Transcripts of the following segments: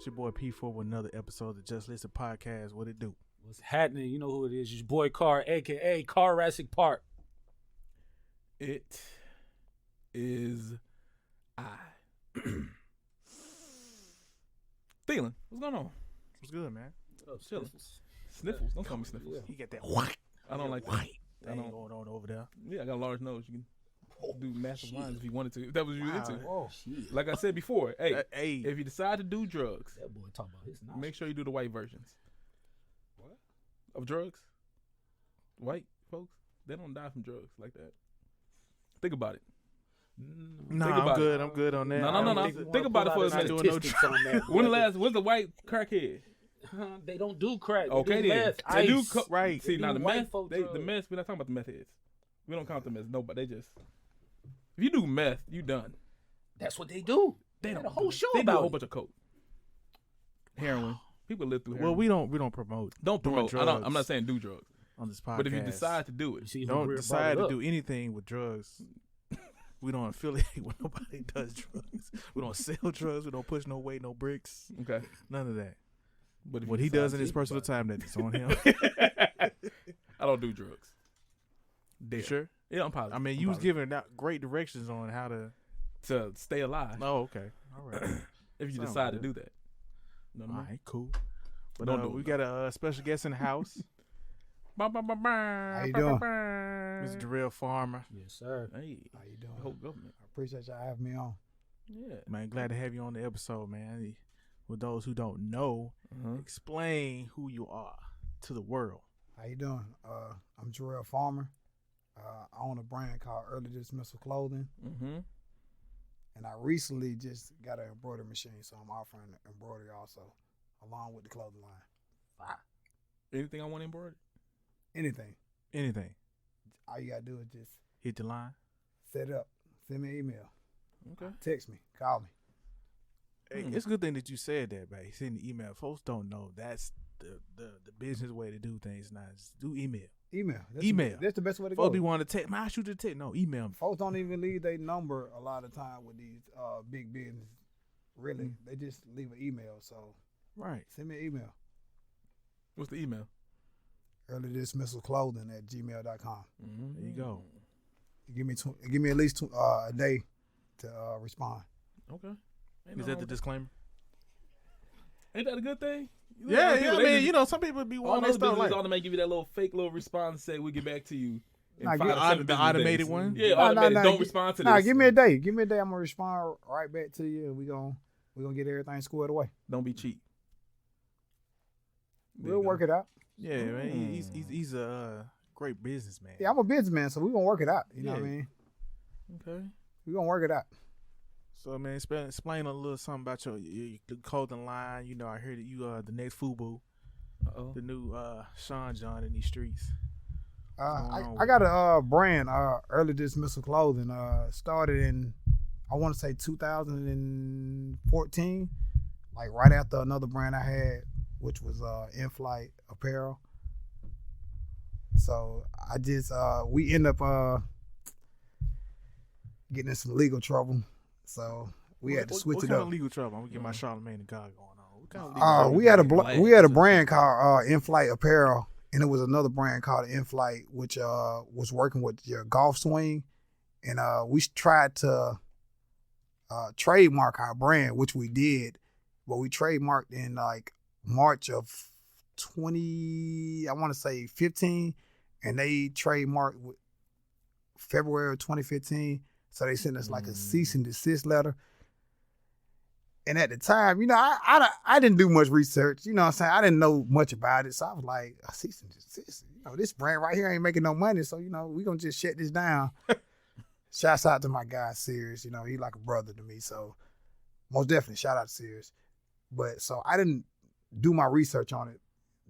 It's your boy P4 with another episode of the Just Listen podcast. What it do? What's happening? You know who it is. It's your boy Car, a.k.a. Car Jurassic Park. It is I. Thielen, what's going on? What's good, man? Chilling. Sniffles. Don't call me Sniffles. He got that white. I don't like that. That ain't going on over there. Yeah, I got a large nose. You can do massive lines if you wanted to. If that was what you into. Oh, shit. Like I said before, hey, Hey, if you decide to do drugs, That boy talking about his nostrils. make sure you do the white versions. What? Of drugs. White folks, they don't die from drugs like that. Think about it. nah, think about I'm good on that. No. Think about it for a Not minute. doing no Statistics on that. When's the white crackhead? They don't do crack. They Okay do then. meth, They do ice. right. See They now do the white meth, folk the drugs. meth. We're not talking about the meth heads. We don't count them as nobody. They just if you do meth, you done. That's what they do. They They don't had a whole show They do a about whole it. bunch of coke, heroin. People live through heroin. Well, we don't promote. don't doing promote. drugs I'm not saying do drugs, on this podcast. but if you decide to do You it, see who don't Rear decide brought to it do up. anything with drugs. We don't affiliate with nobody that does drugs. We don't sell drugs. We don't push no weight, no bricks. okay. None of that. But if What you he does decide in his to, personal time, that's on him. I don't do drugs. There. Sure. Yeah, I'm positive. I mean, I'm you was positive. giving out great directions on how to. to stay alive. Oh, okay. All right. If you Sound decide good. to do that. You know what All I mean? right, cool. But Don't do it, we though. got a special guest in the house, How How you doing? Mr. Jerrell Farmer. Yes, sir. Hey, How you doing? the whole government. I appreciate y'all having me on. Yeah. Man, glad to have you on the episode, man. For those who don't know, explain who you are to the world. How you doing? I'm Jerrell Farmer. I own a brand called Early Dismissal Clothing, Mm-hmm. and I recently just got an embroidery machine, so I'm offering embroidery also, along with the clothing line. Anything I want embroidered? Anything. Anything. All you gotta do is just Hit the line. set it up, send me an email, Okay. text me, call me. Hey, it's a good thing that you said that, man. Send the email. Folks don't know that's the business way to do things now. Just do email. Email. Email. That's the best way to Folks go. be wanting to text. Man, I shoot you a text. No, email me. Folks don't even leave their number a lot of time with these big business. Really, they just leave an email. So Right. send me an email. What's the email? Early Dismissal Clothing at gmail.com. Mm-hmm. There you go. Give me at least a day to respond. Okay. Is that the disclaimer? Ain't that a good thing? Yeah, People, I they mean, just- you know, some people be all wanting those that stuff businesses like ought to give you that little fake little response. Say we'll get back to you. In Nah, 5 give- to 7 the business automated days. one? Yeah, Nah, automated. nah, Don't respond to this. Nah, give me a day. Give me a day. I'm gonna respond right back to you, and we're gonna get everything squared away. Don't be cheap. There We'll you go. work it out. Yeah, man. He's a great businessman. Yeah, I'm a businessman, so we're gonna work it out. You know what I Yeah. mean? Okay. We're gonna work it out. So, man, explain a little something about your clothing line. You know, I heard that you the next FUBU, Uh-oh. the new Sean John in these streets. I got a brand, Early Dismissal Clothing. Started in, I want to say 2014, like right after another brand I had, which was In Flight Apparel. So I just we end up getting in some legal trouble. So we had to switch what it kind up. of legal trouble? I'm gonna get my Charlamagne and God going on. What kind of legal trouble We you had a got? we had a brand called In Flight Apparel, and it was another brand called In Flight, which was working with your golf swing, and we tried to trademark our brand, which we did, but we trademarked in like March of 15, and they trademarked with February of 2015. So they sent us like a cease and desist letter. And at the time, you know, I didn't do much research. You know what I'm saying? I didn't know much about it. So I was like, cease and desist. You know, this brand right here ain't making no money. So, you know, we going to just shut this down. Shouts out to my guy, Sirius. You know, he like a brother to me. So most definitely shout out to Sirius. But so I didn't do my research on it,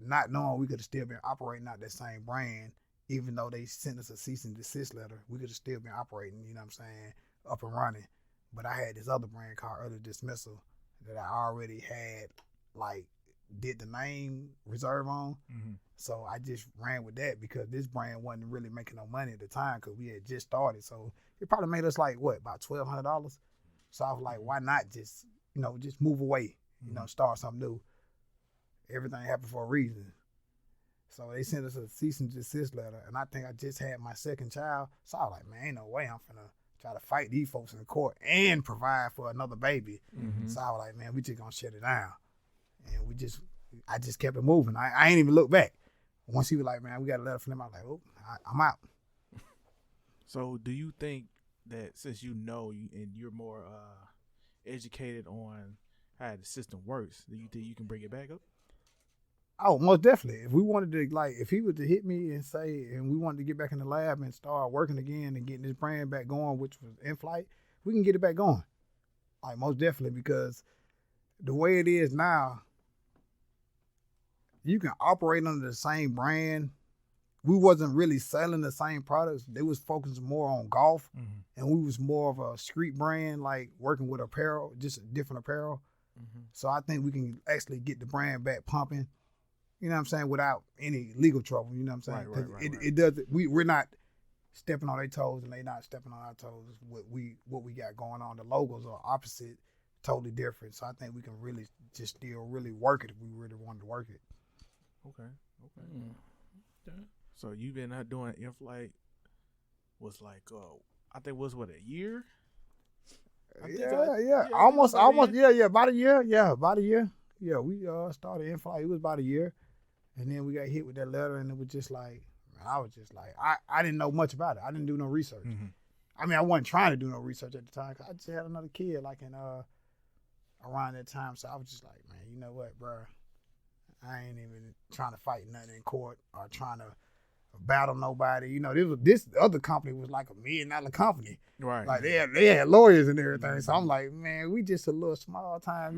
not knowing we could have still been operating out that same brand. Even though they sent us a cease and desist letter, we could have still been operating, you know what I'm saying, up and running. But I had this other brand called Early Dismissal that I already had, like, did the name reserve on. Mhm. So I just ran with that because this brand wasn't really making no money at the time because we had just started. So it probably made us like, what, about $1,200? So I was like, why not just, you know, just move away start something new. Everything happened for a reason. So they sent us a cease and desist letter, and I think I just had my second child. So I was like, man, ain't no way I'm finna try to fight these folks in court and provide for another baby. So I was like, man, we just gonna shut it down. And I just kept it moving. I ain't even looked back. Once he was like, man, we got a letter from them, I was like, oh, I'm out. So do you think that since you know and you're more educated on how the system works, do you think you can bring it back up? Oh, most definitely. If we wanted to, if he was to hit me and say, and we wanted to get back in the lab and start working again and getting this brand back going, which was in flight, we can get it back going. Like, most definitely, because the way it is now, you can operate under the same brand. We wasn't really selling the same products. They was focusing more on golf, and we was more of a street brand, like working with apparel, just different apparel. So I think we can actually get the brand back pumping. You know what I'm saying? Without any legal trouble. You know what I'm saying? Right. It does. We're not stepping on their toes, and they not stepping on our toes. What we got going on, the logos are opposite, totally different. So I think we can really just still really work it if we really wanted to work it. Okay. So you've been out doing in-flight. Was like I think was what, a year? Almost. About a year. Yeah, we started in-flight. It was about a year. And then we got hit with that letter, and it was just like, I was just like, I didn't know much about it. I didn't do no research. I mean, I wasn't trying to do no research at the time, because I just had another kid, like, in around that time. So I was just like, man, you know what, bro? I ain't even trying to fight nothing in court or trying to battle nobody. You know, this other company was like $1 million company. Right. Like, they had lawyers and everything. So I'm like, man, we just a little small time,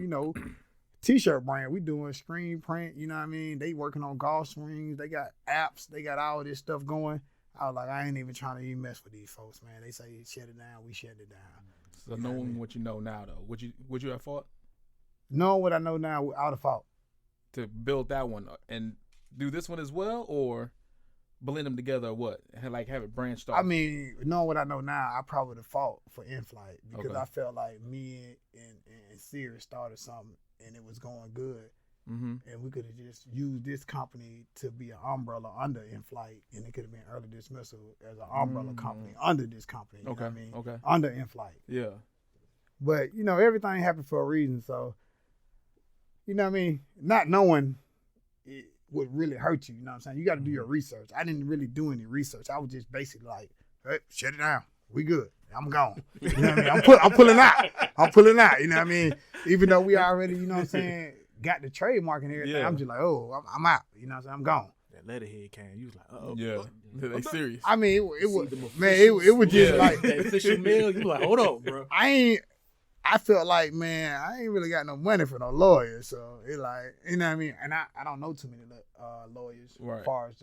T-shirt brand. We doing screen print, you know what I mean? They working on golf swings. They got apps. They got all this stuff going. I was like, I ain't even trying to even mess with these folks, man. They say shut it down, we shut it down. So knowing what you know now, though, would you have fought? Knowing what I know now, I would have fought. To build that one and do this one as well, or blend them together, or what? Have it branched off? I mean, knowing what I know now, I probably would have fought for in-flight, because I felt like me and Sirius started something, and it was going good, and we could have just used this company to be an umbrella under in-flight, and it could have been Early Dismissal as an umbrella company under this company. You know what I mean? Under in-flight. Yeah. But everything happened for a reason. So, you know what I mean? Not knowing it would really hurt you. You know what I'm saying? You got to do your research. I didn't really do any research. I was just basically like, hey, shut it down. We good. I'm gone. You know what I mean? I'm pulling out. You know what I mean? Even though we already, you know what I'm saying, got the trademark and everything, I'm just like, I'm out. You know what I'm saying? I'm gone. That letterhead came. You was like, Yeah. They serious. I mean, it was, man, it was just like. That official mail, you like, hold on, bro. I felt like, man, I ain't really got no money for no lawyers. So it like, you know what I mean? And I don't know too many lawyers as far as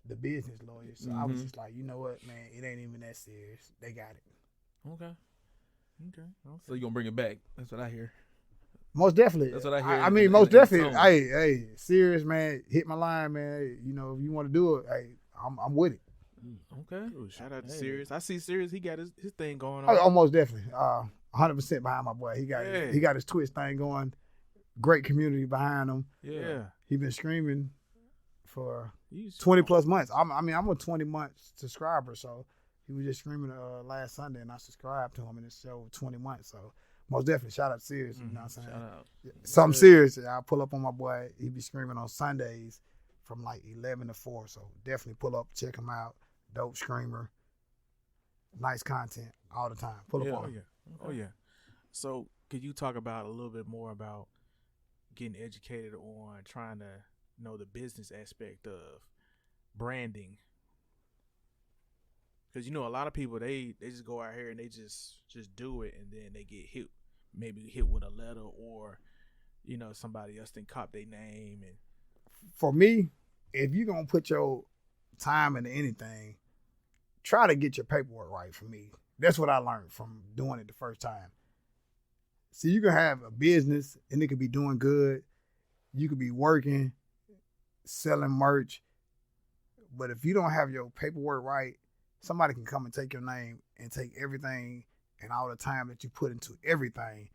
the business lawyers. So I was just like, you know what, man, it ain't even that serious. They got it. Okay. So you gonna bring it back? That's what I hear. Most definitely. That's what I hear. I mean, most definitely. Hey, serious, man. Hit my line, man. Hey, if you want to do it, hey, I'm with it. Okay. Ooh, shout out to Sirius. I see Sirius. He got his thing going on. Almost definitely. 100% behind my boy. He got his Twitch thing going. Great community behind him. Yeah. He been streaming for 20 plus months. I'm a 20-month subscriber, so he was just streaming last Sunday, and I subscribed to him, and it's showed 20 months. So most definitely, shout out to Sirius. You know what I'm saying? Shout out. Something serious. I'll pull up on my boy. He be streaming on Sundays from like 11 to 4. So definitely pull up, check him out. Dope streamer. Nice content all the time. Pull up on him. Oh yeah. So could you talk about a little bit more about getting educated on trying to know the business aspect of branding? Because a lot of people they just go out here and they just do it, and then they get hit with a letter, or somebody else then cop their name. And for me, if you're gonna put your time into anything, try to get your paperwork right. For me, that's what I learned from doing it the first time. See, you can have a business and it could be doing good. You could be working, selling merch. But if you don't have your paperwork right, somebody can come and take your name and take everything and all the time that you put into everything.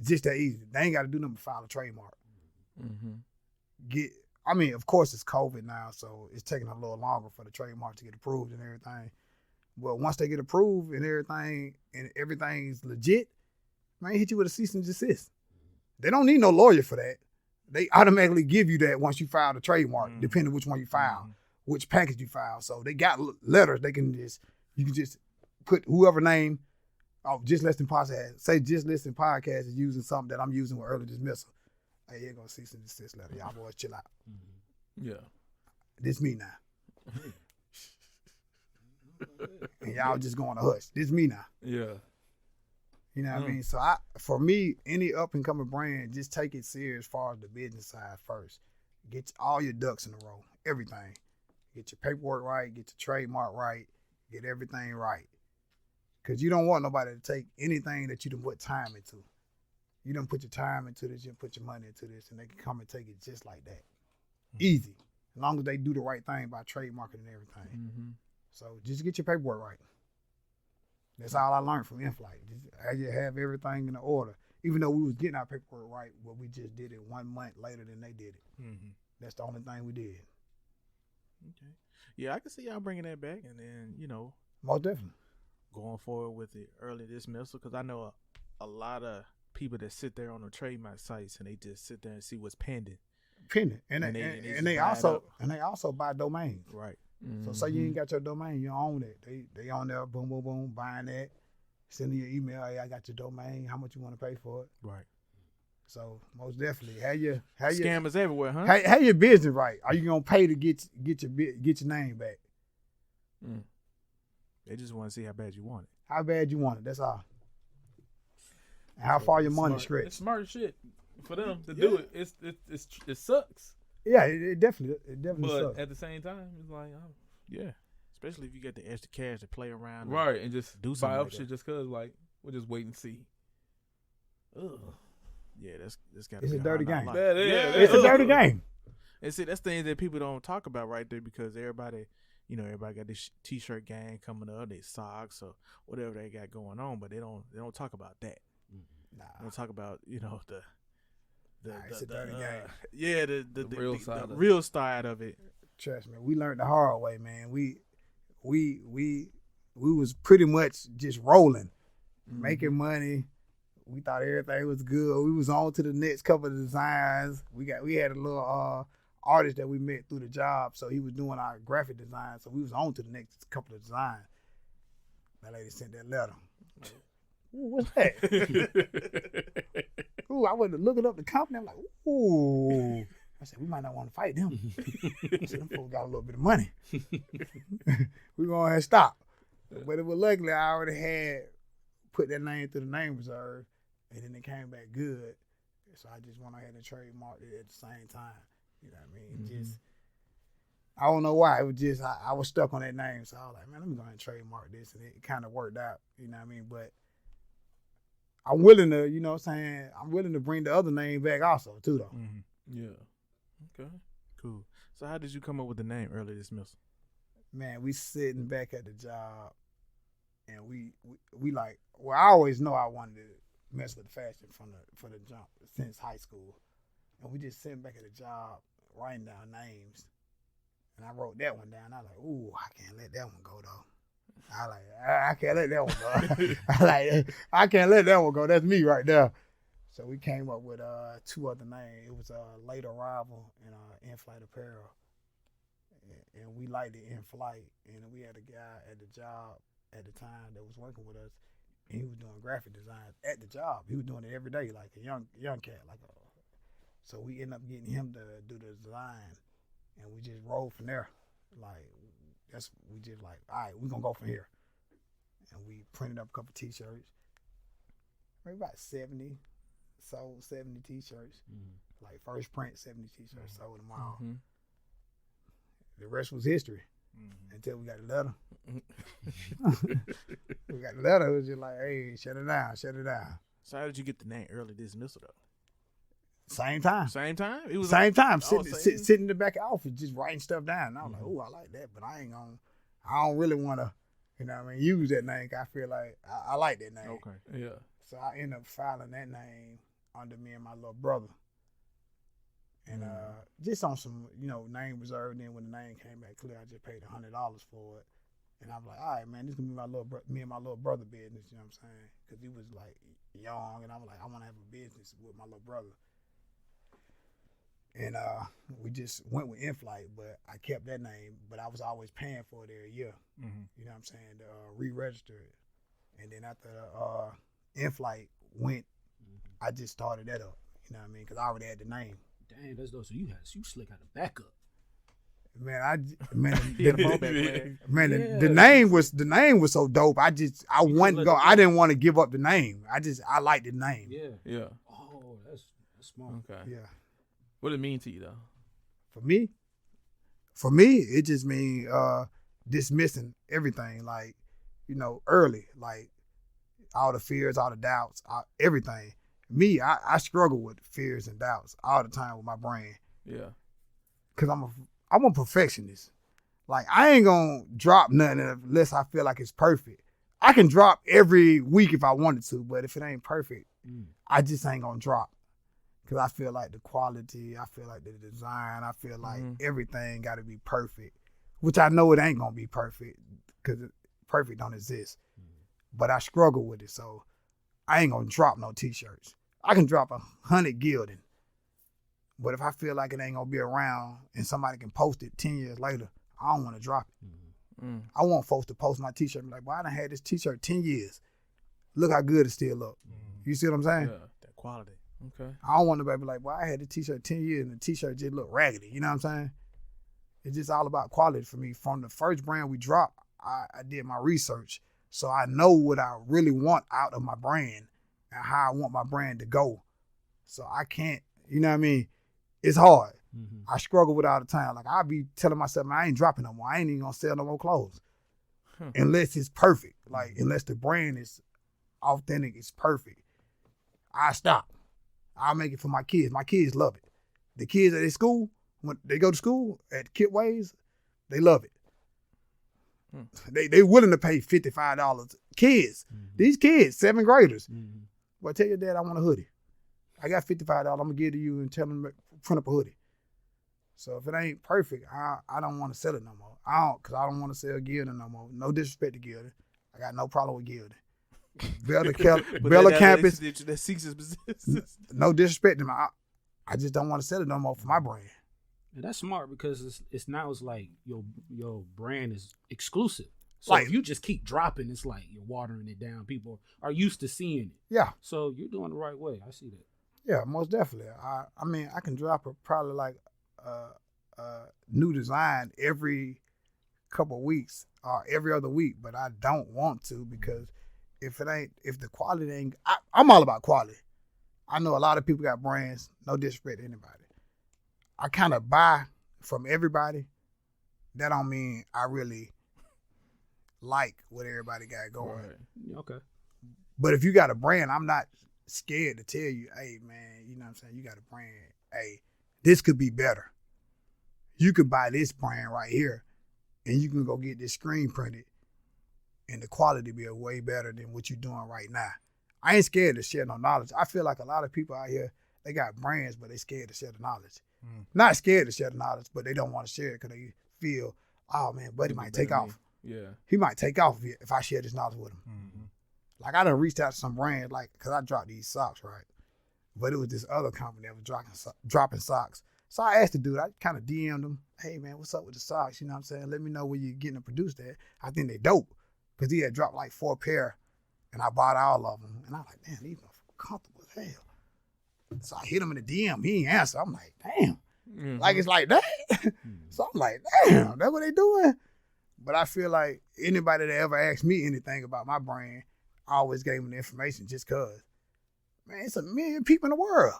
just that easy. They ain't got to do nothing but file a trademark. Mm-hmm. I mean, of course, it's COVID now, so it's taking a little longer for the trademark to get approved and everything. But once they get approved and everything's legit, man, hit you with a cease and desist. They don't need no lawyer for that. They automatically give you that once you file the trademark, depending which one you file, which package you file. So they got letters. You can just put whoever name. Oh, Just Listenn Podcast. Say Just Listenn Podcast is using something that I'm using with early dismissal. Hey, you're gonna cease and desist letter. Y'all boys chill out. Yeah. This me now. And y'all just going to hush. This me now. Yeah. You know what I mean? So for me, any up and coming brand, just take it serious as far as the business side first. Get all your ducks in a row. Everything. Get your paperwork right, get your trademark right, get everything right. Because you don't want nobody to take anything that you done put time into. You done put your time into this, you done put your money into this, and they can come and take it just like that. Easy. As long as they do the right thing by trademarking and everything. Mm-hmm. So just get your paperwork right. That's all I learned from in-flight. Just have everything in order. Even though we was getting our paperwork right, but we just did it 1 month later than they did it. Mm-hmm. That's the only thing we did. Okay. Yeah, I can see y'all bringing that back, and then Most definitely. going forward with the early dismissal, because I know a lot of people that sit there on the trademark sites and they just sit there and see what's pending. And And they also buy domains. Right. So say you ain't got your domain, you own it. They on there, boom, boom, boom, buying that, sending you an email, hey, I got your domain, how much you want to pay for it? Right. So most definitely, have your Scammers everywhere, huh? have your business right. Are you gonna pay to get your name back? They just want to see how bad you want it. How bad you want it? That's all. And how far your money stretch? It's smart shit for them to do it. It sucks. Yeah, it definitely But sucks. at the same time, it's like, Yeah. Especially if you get the extra cash to play around. right, and just do buy something up like shit that. just cause we'll just wait and see. Ugh. Yeah, that's got to It's be a dirty hard game. knock That life. is. It's a dirty game. And see, that's things that people don't talk about right there, because everybody got this t-shirt gang coming up, they socks or whatever they got going on, but they don't talk about that. Nah. They don't talk about It's a dirty game. Yeah, the real real side of it. Trust me, we learned the hard way, man. We was pretty much just rolling, making money. We thought everything was good. We was on to the next couple of designs. We had a little artist that we met through the job, so he was doing our graphic design. So we was on to the next couple of designs. That lady sent that letter. Ooh, what's that? Ooh, I went looking up the company. I'm like, ooh. I said, we might not want to fight them. I said, them folks got a little bit of money. We going to have to stop. But it was luckily I already had put that name through the name reserve, and then it came back good. So I just went ahead and trademarked it at the same time. You know what I mean? Just, I don't know why. It was just, I was stuck on that name. So I was like, man, let me go ahead and trademark this. And it kind of worked out. You know what I mean? But I'm willing to, you know what I'm saying? I'm willing to bring the other name back also, too, though. Mm-hmm. Yeah. Okay. Cool. So how did you come up with the name Early Dismissal? Man, we sitting back at the job, and we like, well, I always know I wanted to mess with fashion from the jump since high school. And we just sitting back at the job, writing down names. And I wrote that one down. I was like, ooh, I can't let that one go, though. I can't let that one go. I can't let that one go. That's me right there. So we came up with 2 other names. It was Late Arrival and In-Flight Apparel. And we liked it in flight. And we had a guy at the job at the time that was working with us, and he was doing graphic design at the job. He was doing it every day, like a young cat. So we ended up getting him to do the design, and we just rolled from there. We just like, all right, we're gonna go from here. And we printed up a couple t-shirts. Maybe about 70 t-shirts. Like first print 70 t-shirts, sold them all. The rest was history until we got the letter. We got the letter. It was just like, hey, shut it down. So how did you get the name Early Dismissal though? Same time. Same time? It was Same time. Oh, Sitting in the back of the office, just writing stuff down. And I was like, oh, I like that, but I don't really want to, use that name. 'Cause I feel like I like that name. Okay. Yeah. So I ended up filing that name under me and my little brother. And just on some, name reserve. Then when the name came back clear, I just paid $100 for it. And I'm like, all right, man, this is gonna be me and my little brother business. You know what I'm saying? Because he was like young, and I'm like, I want to have a business with my little brother. And we just went with In-Flight, but I kept that name. But I was always paying for it every year. Mm-hmm. You know what I'm saying? To re-register it. And then after In-Flight went, I just started that up. You know what I mean? Because I already had the name. Damn, that's dope. So you slick had a backup. Man, the name was so dope. I wanted to go. I didn't want to give up the name. I liked the name. Yeah. Oh, that's smart. Okay. Yeah. What did it mean to you though? For me, it just means dismissing everything, like, early, like all the fears, all the doubts, everything. Me, I struggle with fears and doubts all the time with my brain. Yeah. Cause I'm a perfectionist. Like, I ain't gonna drop nothing unless I feel like it's perfect. I can drop every week if I wanted to, but if it ain't perfect, I just ain't gonna drop. Cause I feel like the quality, I feel like the design, I feel like everything gotta be perfect, which I know it ain't gonna be perfect because perfect don't exist. But I struggle with it, so I ain't gonna drop no t-shirts. I can drop 100 gilding. But if I feel like it ain't gonna be around and somebody can post it 10 years later, I don't want to drop it. I want folks to post my t-shirt and be like, well, I done had this t-shirt 10 years. Look how good it still look. You see what I'm saying? Yeah. That quality. Okay. I don't want to be like, well, I had the t-shirt 10 years and the t-shirt just look raggedy. You know what I'm saying? It's just all about quality for me. From the first brand we dropped, I did my research. So I know what I really want out of my brand and how I want my brand to go. So I can't, you know what I mean? It's hard. I struggle with it all the time. Like, I be telling myself, man, I ain't dropping no more. I ain't even gonna sell no more clothes. Unless it's perfect. Like, unless the brand is authentic, it's perfect. I stop. I'll make it for my kids. My kids love it. The kids at their school, when they go to school at Kitways, they love it. They willing to pay $55. Kids, these kids, 7th graders. Well, tell your dad I want a hoodie. I got $55. I'm gonna give it to you and tell them to print up a hoodie. So if it ain't perfect, I don't want to sell it no more. Cause I don't want to sell gilding no more. No disrespect to gilding. I got no problem with gilding. Bella Campus. No disrespect to them. I just don't want to sell it no more for my brand. And that's smart because it's like your brand is exclusive. So Like, if you just keep dropping, it's like you're watering it down. People are used to seeing it. Yeah. So you're doing the right way. I see that. Yeah, most definitely. I mean, I can drop probably like a new design every couple of weeks or every other week, but I don't want to because if the quality ain't, I'm all about quality. I know a lot of people got brands, no disrespect to anybody. I kind of buy from everybody. That don't mean I really like what everybody got going. Right. Okay. But if you got a brand, I'm not scared to tell you, hey, man, you know what I'm saying? You got a brand. Hey, this could be better. You could buy this brand right here, and you can go get this screen printed, and the quality be way better than what you're doing right now. I ain't scared to share no knowledge. I feel like a lot of people out here, they got brands, but they scared to share the knowledge. Not scared to share the knowledge, but they don't want to share it because they feel, oh, man, buddy might take off. Yeah. He might take off if I share this knowledge with him. Like, I done reached out to some brands, like, because I dropped these socks, right? But it was this other company that was dropping socks. So I asked the dude, I kind of DM'd him, hey, man, what's up with the socks? You know what I'm saying? Let me know where you're getting them produced at. I think they dope. Because he had dropped like 4 pair, and I bought all of them. And I was like, damn, these are comfortable as hell. So I hit him in the DM. He ain't answer. I'm like, damn. Like, it's like that. So I'm like, damn, that's what they doing? But I feel like anybody that ever asked me anything about my brand, I always gave them the information just because. Man, it's 1 million people in the world.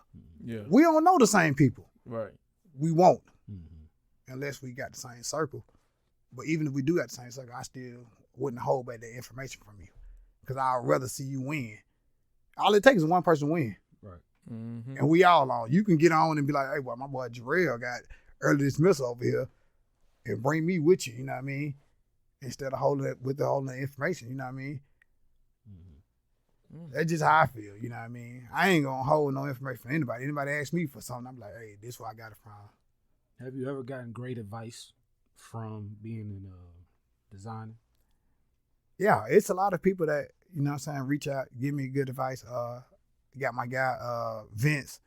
Yeah. We don't know the same people. Right. We won't. Unless we got the same circle. But even if we do got the same circle, I still wouldn't hold back that information from you. Because I'd rather see you win. All it takes is one person win. Right. And we all on. You can get on and be like, hey, well, my boy Jerrell got early dismissal over here. And bring me with you, you know what I mean? Instead of holding the information, you know what I mean? That's just how I feel. You know what I mean? I ain't gonna hold no information from anybody. Anybody ask me for something, I'm like, hey, this is where I got it from. Have you ever gotten great advice from being in designing? Yeah, it's a lot of people that, you know what I'm saying, reach out, give me good advice. Got my guy, Vince,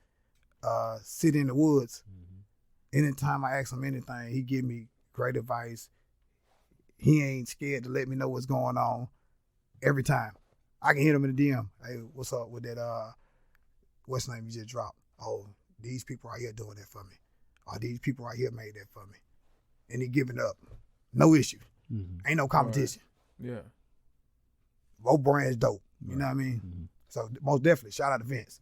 Sit in the Woods. Anytime I ask him anything, he give me great advice. He ain't scared to let me know what's going on every time. I can hit him in the DM. Hey, what's up with that, what's the name you just dropped? Oh, these people right here doing that for me. Or these people right here made that for me. And he giving up. No issue. Ain't no competition. Yeah. Both brands dope. You know what I mean? So most definitely, shout out to Vince.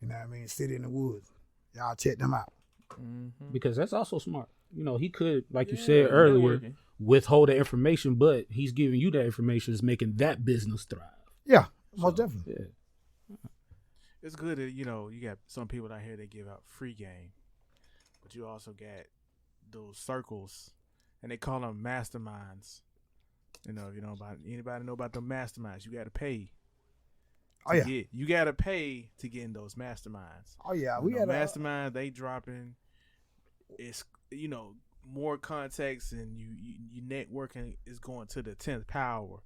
You know what I mean? City in the Woods. Y'all check them out. Because that's also smart. You know, he could, like you said earlier, withhold the information, but he's giving you that information is making that business thrive. Yeah, most definitely. Yeah. It's good that, you know, you got some people out here that give out free game, but you also got those circles, and they call them masterminds. You know, if you know about anybody know about the masterminds, you got to pay. You got to pay to get in those masterminds. Oh yeah, we got masterminds. They dropping. It's, you know, more contacts, and you networking is going to the 10th power.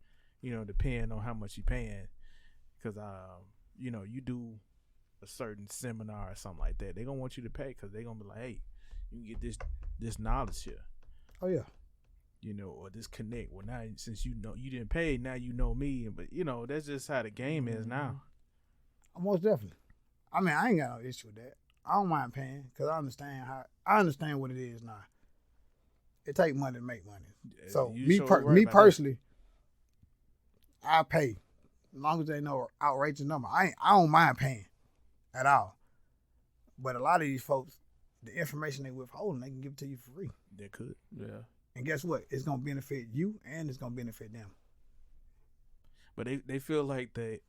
You know, depending on how much you paying, because you know, you do a certain seminar or something like that, they gonna want you to pay because they gonna be like, hey, you can get this knowledge here. Oh yeah. You know, or this connect. Well, now since you know you didn't pay, now you know me. But you know, that's just how the game is now. Most definitely. I mean, I ain't got no issue with that. I don't mind paying because I understand what it is now. It take money to make money. So me personally, I pay as long as they know outrageous number. I don't mind paying at all. But a lot of these folks, the information they withholding, they can give it to you for free. They could, yeah. And guess what? It's gonna benefit you and it's gonna benefit them. But they feel like that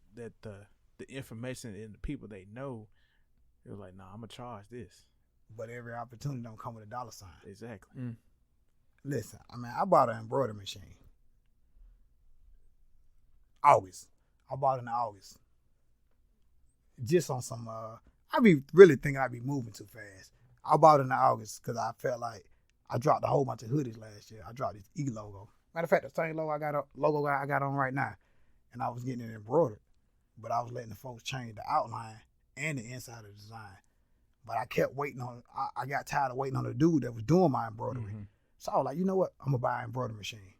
the information and the people they know, they're like, nah, I'm gonna charge this. But every opportunity don't come with a dollar sign. Exactly. Listen, I mean, I bought an embroidery machine. August. I bought it in August. Just on some, I be really thinking I be moving too fast. I bought it in August because I felt like I dropped a whole bunch of hoodies last year. I dropped this E logo. Matter of fact, the same logo I got on right now. And I was getting it embroidered. But I was letting the folks change the outline and the inside of the design. But I kept waiting on, I got tired of waiting on the dude that was doing my embroidery. So I was like, you know what? I'm going to buy an embroidery machine.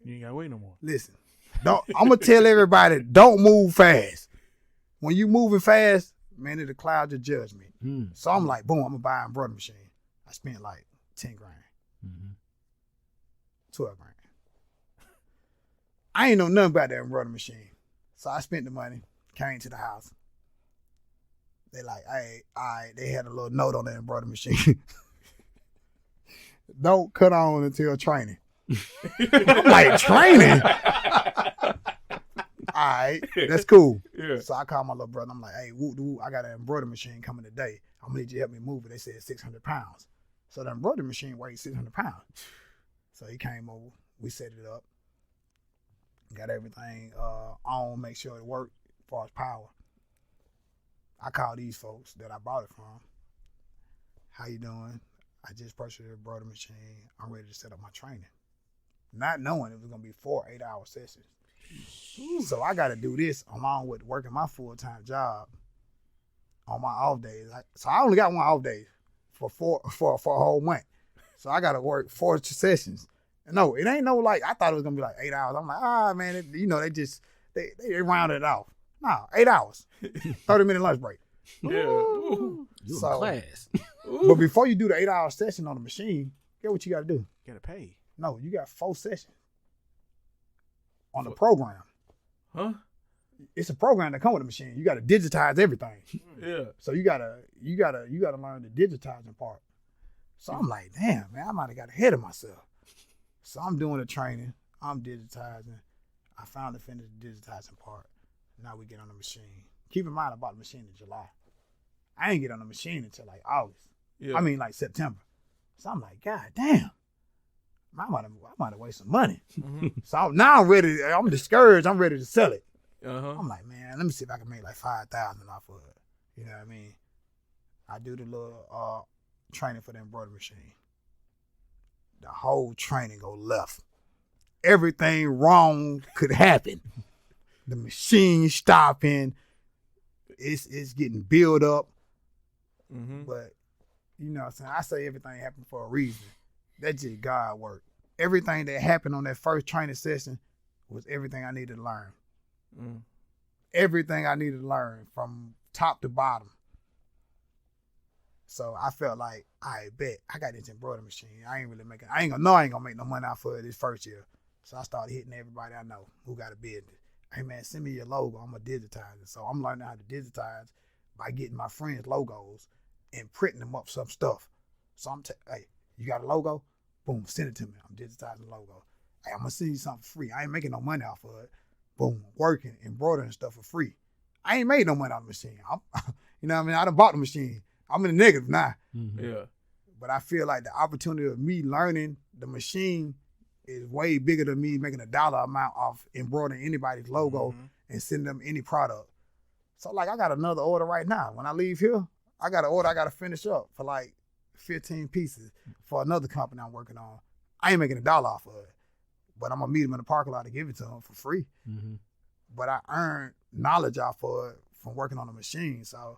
You ain't got to wait no more. Listen, I'm going to tell everybody, don't move fast. When you moving fast, man, it'll cloud your judgment. So I'm like, boom, I'm going to buy an embroidery machine. I spent like 10 grand. 12 grand. I ain't know nothing about that embroidery machine. So I spent the money, came to the house. They like, hey, all right, they had a little note on that embroidery machine. Don't cut on until training. I'm like, training? All right, that's cool. Yeah. So I called my little brother. I'm like, hey, I got an embroidery machine coming today. I'm going to need you to help me move it. They said 600 pounds. So the embroidery machine weighs 600 pounds. So he came over. We set it up. Got everything on, make sure it worked as far as power. I called these folks that I bought it from. How you doing? I just purchased a embroidery machine. I'm ready to set up my training. Not knowing it was going to be 4 8-hour sessions. So I got to do this along with working my full-time job on my off days. So I only got one off day for a whole month. So I got to work 4 sessions. No, it ain't no like, I thought it was going to be like 8 hours. I'm like, man, they rounded it off. No, 8 hours. 30-minute lunch break. Yeah. Ooh. You in class. But before you do the 8-hour session on the machine, get what you got to do. You got to pay. No, you got 4 sessions on the program. Huh? It's a program that come with the machine. You got to digitize everything. Yeah. So you gotta learn the digitizing part. So I'm like, damn, man, I might have got ahead of myself. So I'm doing the training. I'm digitizing. I finally finished the digitizing part. Now we get on the machine. Keep in mind, I bought the machine in July. I ain't get on the machine until like August. Yeah. I mean, like September. So I'm like, God damn. I might have wasted some money. So now I'm ready. I'm discouraged. I'm ready to sell it. I'm like, man, let me see if I can make like 5,000 off of it. You know what I mean? I do the little training for the embroidery machine. The whole training go left. Everything wrong could happen. The machine stopping. It's getting built up. Mm-hmm. But, you know what I'm saying? I say everything happened for a reason. That's just God work. Everything that happened on that first training session was everything I needed to learn. Mm. Everything I needed to learn from top to bottom. So I felt like, I bet I got this embroidery machine. I ain't gonna make no money off of it this first year. So I started hitting everybody I know who got a business. Hey man, send me your logo. I'm gonna digitize it. So I'm learning how to digitize by getting my friends' logos and printing them up some stuff. So hey, you got a logo? Boom, send it to me. I'm digitizing the logo. Hey, I'm gonna send you something free. I ain't making no money off of it. Boom, working, embroidering stuff for free. I ain't made no money on the machine. You know what I mean? I done bought the machine. I'm in the negative now. Mm-hmm. Yeah. But I feel like the opportunity of me learning the machine is way bigger than me making $1 amount off embroidering anybody's logo and sending them any product. So like I got another order right now. When I leave here, I got an order I got to finish up for like 15 pieces for another company I'm working on. I ain't making $1 off of it, but I'm gonna meet them in the parking lot to give it to them for free. Mm-hmm. But I earned knowledge off of it from working on the machine. So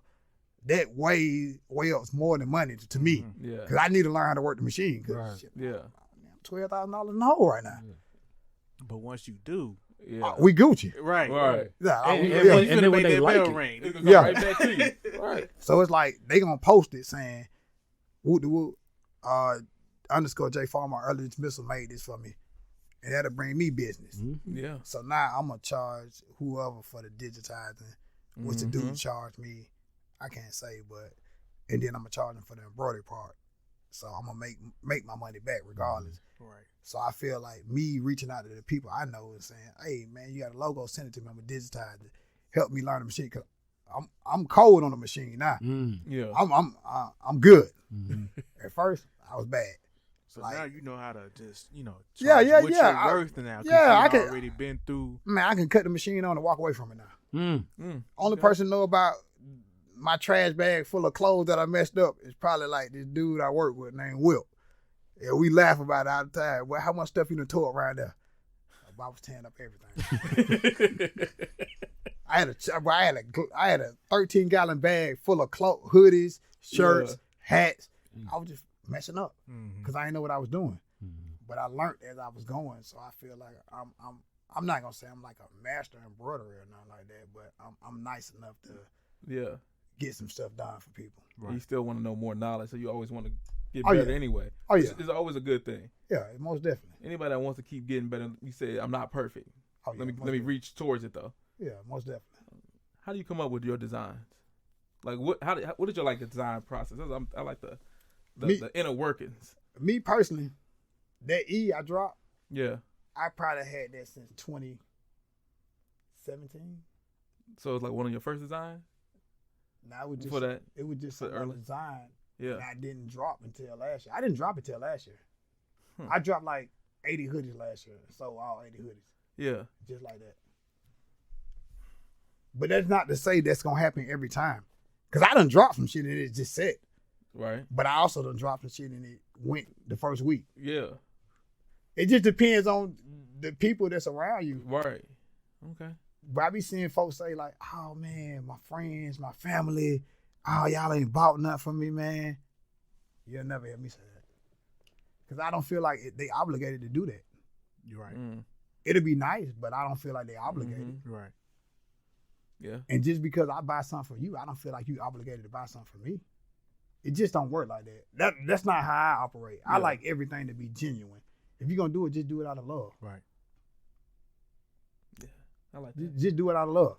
that way ups more than money to me. Yeah. Because I need to learn how to work the machine. Right. Shit, Yeah. I'm $12,000 in the hole right now. But once you do, Yeah. We Gucci. right. Yeah, And yeah. then when they like it. ring. It's Yeah. right back to you. Right. So it's like they gonna post it saying, "Woot de woot, _ J Farmer early dismissal made this for me," and that'll bring me business. Mm-hmm. Yeah. So now I'm gonna charge whoever for the digitizing. What's the dude charge me? I can't say, but and then I'm gonna charge him for the embroidery part. So I'm gonna make my money back regardless. Right. So I feel like me reaching out to the people I know and saying, "Hey man, you got a logo? Send it to me. I'm gonna digitize it. Help me learn the machine, cause I'm cold on the machine now. Yeah. I'm good. Mm-hmm. At first, I was bad. So Like- now you know how to just, Yeah, charge yeah, what yeah. you're worth now. 'Cause yeah, I you've can- already been through. Man, I can cut the machine on and walk away from it now. Mm. Only person know about my trash bag full of clothes that I messed up is probably like this dude I work with named Wilt. Yeah, we laugh about it all the time. Well, how much stuff you done tore around there? I was tearing up everything. I had a 13-gallon bag full of hoodies, shirts, hats. I was just messing up because I didn't know what I was doing. But I learned as I was going, so I feel like I'm not gonna say I'm like a master embroiderer or nothing like that, but I'm nice enough to get some stuff done for people. Right. You still want to know more knowledge, so you always want to get Oh, better yeah. anyway. Oh yeah, It's always a good thing. yeah, most definitely. Anybody that wants to keep getting better, you say, I'm not perfect. Oh yeah, Let me most let me definitely. reach towards it though. Yeah, most definitely. How do you come up with your designs? Like what is your design process? I like the inner workings. Me personally, that E I dropped, Yeah. I probably had that since 2017. So it's like one of your first designs Now it was just for that. it was just So a early? design Yeah. that I didn't drop until last year. I didn't drop it till last year. Hmm. I dropped like 80 hoodies last year. Sold all 80 hoodies. Yeah. Just like that. But that's not to say that's gonna happen every time. Cause I done dropped some shit and it just set. Right. But I also done dropped some shit and it went the first week. Yeah. It just depends on the people that's around you. Right. Okay. But I be seeing folks say like, "Oh man, my friends, my family, oh y'all ain't bought nothing from me, man." You'll never hear me say that, cause I don't feel like they obligated to do that. You're right. It'll be nice, but I don't feel like they obligated. You're right. Yeah. And just because I buy something from you, I don't feel like you obligated to buy something from me. It just don't work like that. That's not how I operate. I Yeah. like everything to be genuine. If you're gonna do it, just do it out of love. Right. Yeah. I like that. Just do it out of love.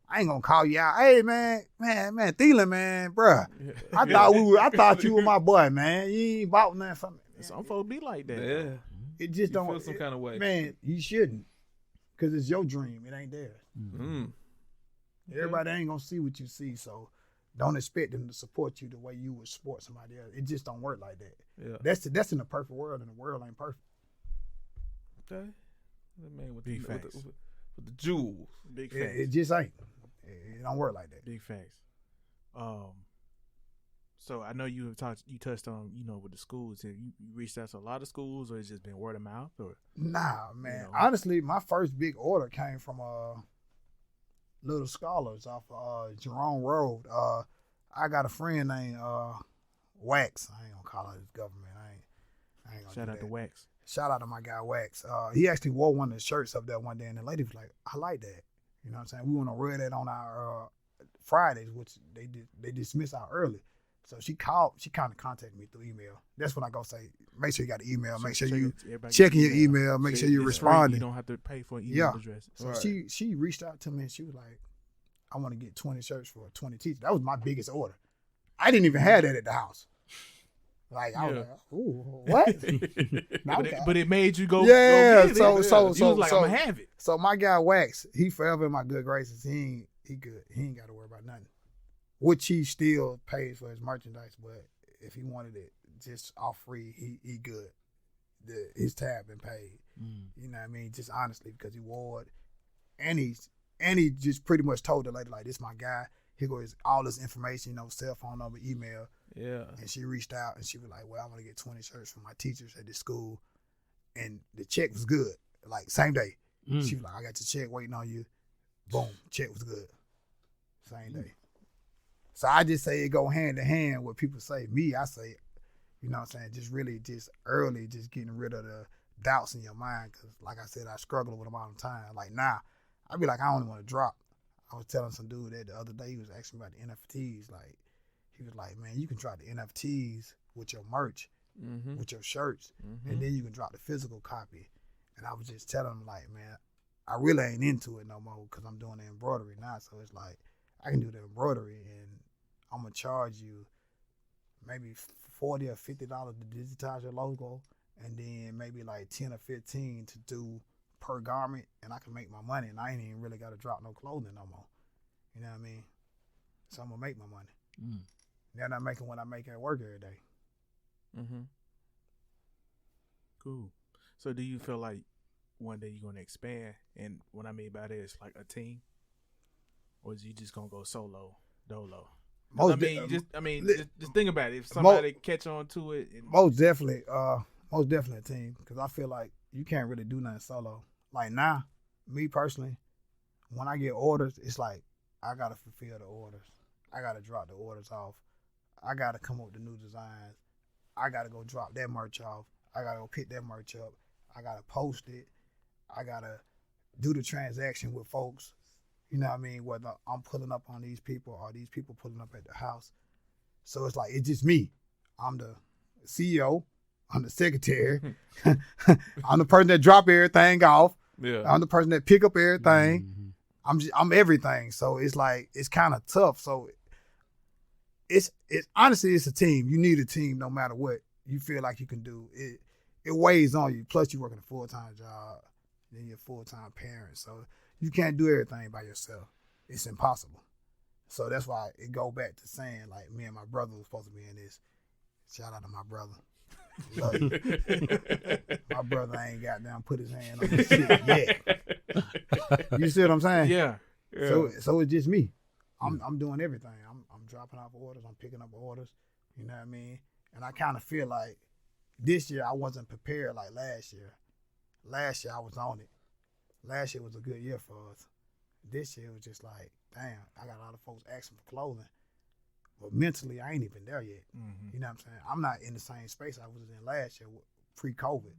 I ain't gonna call you out. Hey man, Thielen, man, bruh. I thought you were my boy, man. You ain't bought nothing from me. Some folks be like that. Yeah. It just You don't feel some kind of way. Man, you shouldn't. Cause it's your dream. It ain't theirs. Mm. Everybody ain't gonna see what you see, so don't expect them to support you the way you would support somebody else. It just don't work like that. Yeah. That's in the perfect world, and the world ain't perfect. Okay. That man with Big the, with facts. the, for the jewels. Big facts. It just ain't. It don't work like that. Big facts. So I know you touched on, with the schools. Have you reached out to a lot of schools, or it's just been word of mouth, or? Nah, man. Honestly, my first big order came from Little Scholars off Jerome Road. I got a friend named Wax. I ain't gonna call it his government. I ain't gonna Shout out to Wax. Shout out to my guy Wax. He actually wore one of the shirts up there one day, and the lady was like, "I like that." You know what I'm saying? We want to wear that on our Fridays, which they dismiss out early. So she kind of contacted me through email. That's when I go say, make sure you got an email. Make sure you checking your email. Make sure you're responding. You don't have to pay for an email address. So she reached out to me and she was like, I want to get 20 shirts for 20 teachers. That was my biggest order. I didn't even have that at the house. Like, I was like, ooh, what? but it made you go. Yeah. Go so you was like, I'm going to have it. So my guy Wax, he forever in my good graces. He good. He ain't got to worry about nothing. Which he still pays for his merchandise, but if he wanted it just off free, he good. His tab been paid. You know what I mean? Just honestly, because he wore it, and he just pretty much told the lady like, "This my guy. Here goes all this information, cell phone number, email." Yeah. And she reached out and she was like, "Well, I want to get 20 shirts for my teachers at this school," and the check was good. Like same day, she was like, "I got your check waiting on you." Boom, check was good. Same day. So I just say it go hand in hand with people say. Me, I say, you know what I'm saying, just really just early, just getting rid of the doubts in your mind. Because like I said, I struggle with them all the time. Like now, I be like, I don't want to drop. I was telling some dude that the other day, he was asking me about the NFTs. Like, he was like, man, you can drop the NFTs with your merch, with your shirts, and then you can drop the physical copy. And I was just telling him like, man, I really ain't into it no more because I'm doing the embroidery now. So it's like, I can do the embroidery and I'm gonna charge you maybe $40 or $50 to digitize your logo, and then maybe like 10 or 15 to do per garment, and I can make my money, and I ain't even really gotta drop no clothing no more. You know what I mean? So I'm gonna make my money. Then I'm making what I make at work every day. Cool. So do you feel like one day you're gonna expand? And what I mean by that is like a team, or is you just gonna go solo, dolo? Just think about it. If somebody catch on to it, most definitely a team. Because I feel like you can't really do nothing solo. Like now, me personally, when I get orders, it's like I gotta fulfill the orders. I gotta drop the orders off. I gotta come up with the new designs. I gotta go drop that merch off. I gotta go pick that merch up. I gotta post it. I gotta do the transaction with folks. You know what I mean? Whether I'm pulling up on these people or these people pulling up at the house. So it's like, it's just me. I'm the CEO. I'm the secretary. I'm the person that drop everything off. Yeah. I'm the person that pick up everything. I'm everything. So it's like, it's kind of tough. So it's honestly, it's a team. You need a team no matter what you feel like you can do. It weighs on you. Plus you working a full-time job. Then you're a full-time parent. So you can't do everything by yourself. It's impossible. So that's why it go back to saying, like, me and my brother was supposed to be in this. Shout out to my brother. Love you. My brother ain't got down, put his hand on this shit yet. You see what I'm saying? Yeah. So it's just me. I'm doing everything. I'm dropping off orders. I'm picking up orders. You know what I mean? And I kind of feel like this year I wasn't prepared like last year. Last year I was on it. Last year was a good year for us. This year was just like, damn, I got a lot of folks asking for clothing. But mentally, I ain't even there yet. You know what I'm saying? I'm not in the same space I was in last year, pre-COVID.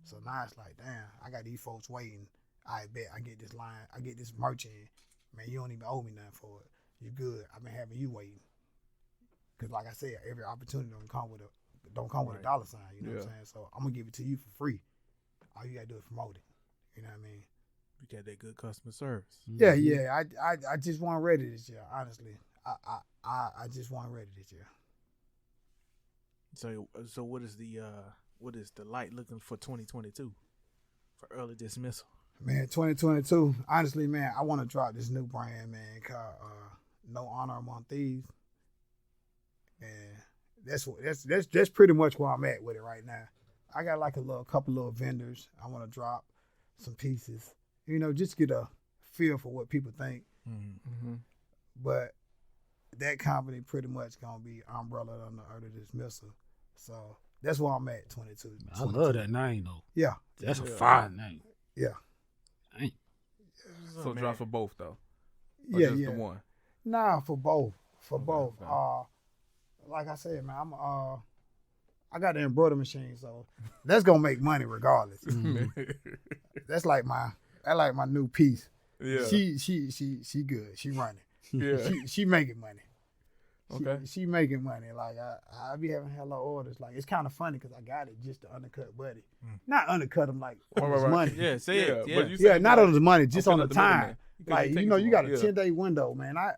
So now it's like, damn, I got these folks waiting. I bet I get this line, I get this merch in. Man, you don't even owe me nothing for it. You good. I've been having you waiting. Because like I said, every opportunity don't come with a dollar sign. You know what I'm saying? So I'm going to give it to you for free. All you got to do is promote it. You know what I mean? You got that good customer service. Yeah. I just wasn't ready this year, honestly. I just wasn't ready this year. So what is the light looking for 2022 for early dismissal? Man, 2022. Honestly, man, I want to drop this new brand, man, called No Honor Among Thieves, and that's pretty much where I'm at with it right now. I got like a couple little vendors. I want to drop some pieces. You know, just get a feel for what people think. Mm-hmm. But that company pretty much gonna be umbrella under early dismissal. So that's where I'm at, 22. I love that name though. Yeah. That's a fine name. Yeah. Dang. So drop for both though. Or Yeah, just yeah. the one. Nah, for both. For Okay, both. okay. Like I said, man, I got the embroidery machine, so that's gonna make money regardless. That's like my new piece. Yeah. She good. She running. Yeah. She making money. Okay. She making money. Like I be having hella orders. Like it's kind of funny because I got it just to undercut Buddy. Not undercut him like on his money. Yeah, say it. Yeah, but you Yeah, said, not like, on his money, just I'm on the cutting out the time. middleman. Like, taking you got a too long. 10-day window,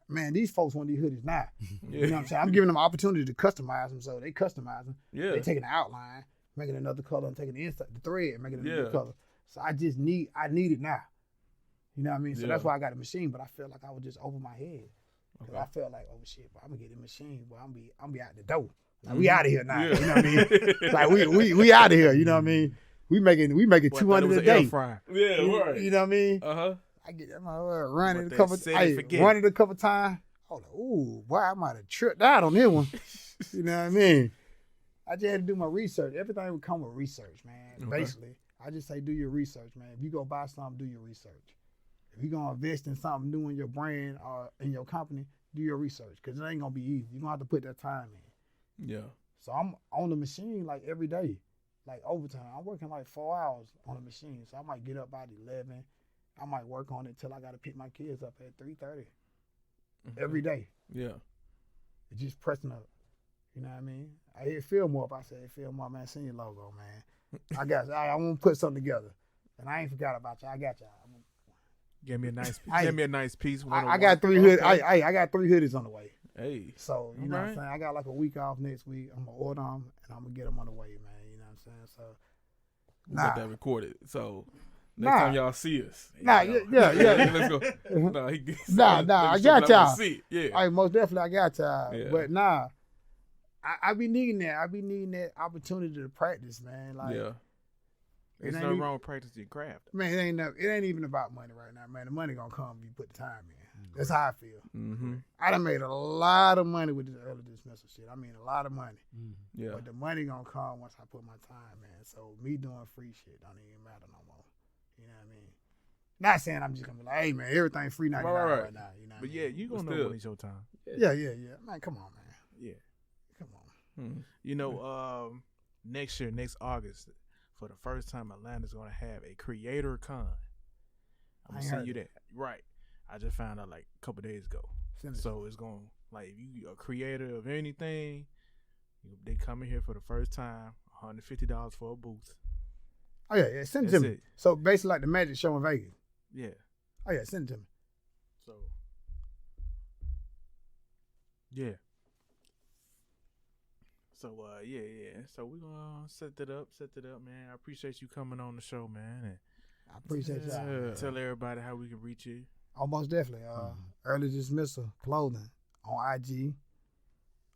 man. These folks want these hoodies now. Yeah. You know what I'm saying? I'm giving them opportunity to customize them, so they customize them. Yeah. They taking the outline, making another color, and taking the inside, the thread, making another Yeah. color. So I need it now. You know what I mean? So that's Yeah. why I got a machine, but I felt like I was just over my head. Cause Okay. I felt like, oh shit, but I'm gonna get the machine, but I'm be out the door. Like we out of here now. Yeah. You know what I mean? Like we out of here. You know what I mean? We making Boy, I thought it 200 was a an air day. fryer. Yeah, right. You know what I mean? Uh-huh. I get that motherfucker running What a they couple. said and forget. Run it a couple times. Oh, ooh, boy, I might have tripped out on this one. You know what I mean? I just had to do my research. Everything would come with research, man. Okay. Basically, I just say do your research, man. If you go buy something, do your research. If you're gonna invest in something new in your brand or in your company, do your research because it ain't gonna be easy. You're gonna have to put that time in. Yeah. So I'm on the machine like every day, like overtime. I'm working like 4 hours on the machine. So I might get up about 11. I might work on it till I gotta pick my kids up at 3:30 every day. Yeah. It's just pressing up. You know what I mean? I hear Fillmore. If I say Fillmore, man, send your logo, man. I want to put something together, and I ain't forgot about y'all. I got y'all. Give me a nice piece. Hey, Give me a nice piece. I got 3 hoodies. I got 3 hoodies on the way. Hey. So you know what I'm Alright. saying. I got like a week off next week. I'm gonna order them and I'm gonna get them on the way, man. You know what I'm saying. So We got that recorded. So next Nah. time y'all see us. yeah. Let's go. Nah, I let's got show y'all. see it. Yeah. Hey, most definitely I got y'all. Yeah. But I be needing that. I be needing that opportunity to practice, man. Like Yeah. There's ain't nothing even- wrong with practicing your craft. man, it ain't even about money right now, man. The money gonna come if you put the time in. That's how I feel. Mm-hmm. I done made a lot of money with this early dismissal shit. I mean, a lot of money. Yeah. But the money gonna come once I put my time in. So me doing free shit don't even matter no more. You know what I mean? Not saying I'm just gonna be like, hey man, everything free 99 Right. right now. You know what But I yeah, mean? you gonna But know still. when it's your time. Yeah. Man, come on, man. Yeah. Come on. Mm-hmm. You know, next year, next August, for the first time, Atlanta's gonna have a creator con. I'm I gonna ain't send heard you that. Right. I just found out like a couple days ago. Send it. So it's going like if you a creator of anything, they come in here for the first time, $150 for a booth. Oh yeah. Send it That's to me. it. So basically like the magic show in Vegas. Yeah. Oh yeah, send it to me. So yeah. So yeah. So we're gonna set that up, man. I appreciate you coming on the show, man. I appreciate y'all. And tell everybody how we can reach you. Almost definitely. Early dismissal clothing on IG,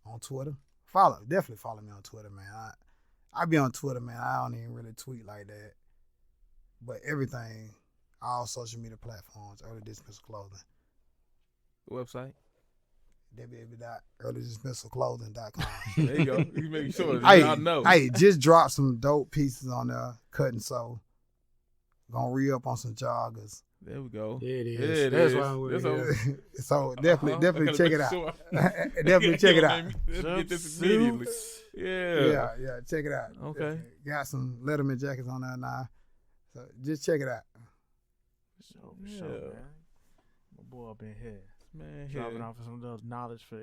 on Twitter. Definitely follow me on Twitter, man. I be on Twitter, man. I don't even really tweet like that. But everything, all social media platforms, Early Dismissal Clothing. Website. www.earlydismissalclothing.com. There you go. You make sure Hey, y'all know. hey, just dropped some dope pieces on there, cutting so. Gonna re-up on some joggers. There we go. There it is. Yeah, it That's is. why we're That's here. So definitely check it out. Sure. Definitely check it out. Let's get this immediately. Yeah. Yeah, check it out. Okay. Definitely. Got some Letterman jackets on there now. So just check it out. For sure, man. My boy up in here. Man, Dropping yeah. off some of those knowledge for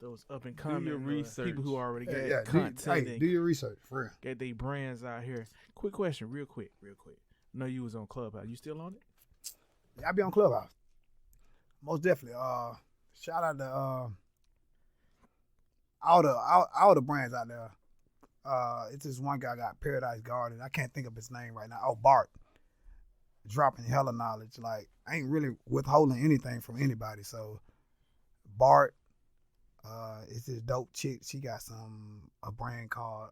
those up and Do coming your research. people who already got Yeah, content do your research, for real. get their brands out here. Quick question, real quick. I know you was on Clubhouse. You still on it? Yeah, I be on Clubhouse. Most definitely. Shout out to all the brands out there. It's this one guy got Paradise Garden. I can't think of his name right now. Oh, Bart. Dropping hella knowledge. Like, I ain't really withholding anything from anybody. So, Bart, it's this dope chick. She got a brand called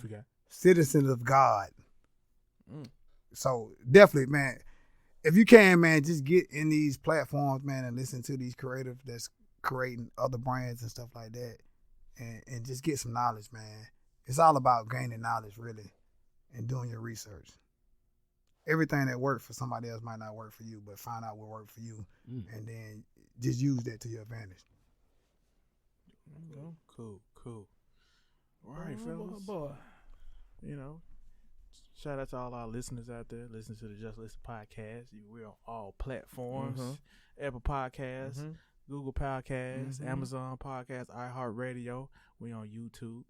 Forgot. Citizens of God. So definitely, man, if you can, man, just get in these platforms, man, and listen to these creative that's creating other brands and stuff like that, and just get some knowledge, man. It's all about gaining knowledge, really, and doing your research. Everything that worked for somebody else might not work for you, but find out what worked for you, and then just use that to your advantage. Cool. All right, fellas. Boy. You know, shout out to all our listeners out there. Listen to the Just Listen podcast. We're on all platforms: Apple Podcasts, Google Podcasts, Amazon Podcasts, iHeartRadio. We on YouTube.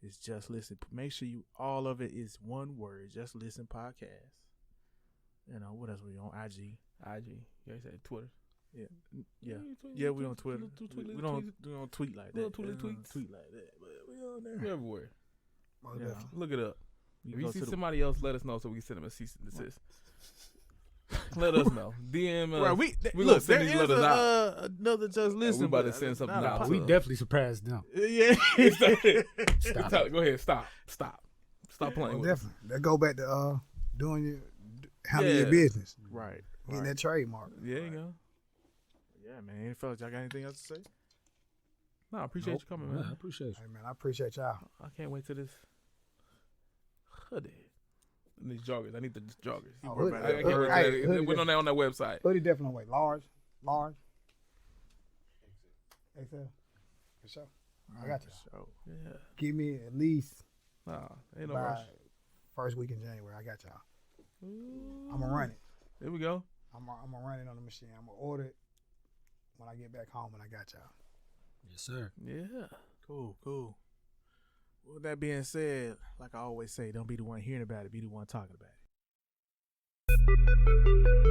It's Just Listen. Make sure all of it is one word. Just Listen podcast. You know what else we on? IG. You guys said Twitter. Yeah. We on Twitter. We don't tweet like that. Little tweets. Tweet like that. But we on there. We're everywhere. Yeah. Look it up. You If go you to see the- somebody else, let us know so we can send them a cease and desist. Let us know. DM us. Right, we look, gonna send there these is letters out. another Just Listen. we about but to send something not a out. pod- We definitely surpassed them. Yeah. Go ahead. Stop playing with us. Definitely. That go back to handling your business, Right. getting that trademark. Yeah, you go. Yeah, man. Any fellas, y'all got anything else to say? No, I appreciate you coming, Yeah, I man. appreciate you. Hey, man, I appreciate y'all. I can't wait till this hoodie. And these joggers. I need the joggers. Oh, I hoodie. can't wait till Hey, that. hoodie We're on that website. Hoodie definitely on the way. Large. XL. For sure. I got you. So, Yeah. Give me at least Nah, ain't no by rush. first week in January. I got y'all. Ooh. I'm going to run it. There we go. I'm going to run it on the machine. I'm going to order it when I get back home, and I got y'all. Yes, sir. yeah. Cool. With that being said, like I always say, don't be the one hearing about it, be the one talking about it.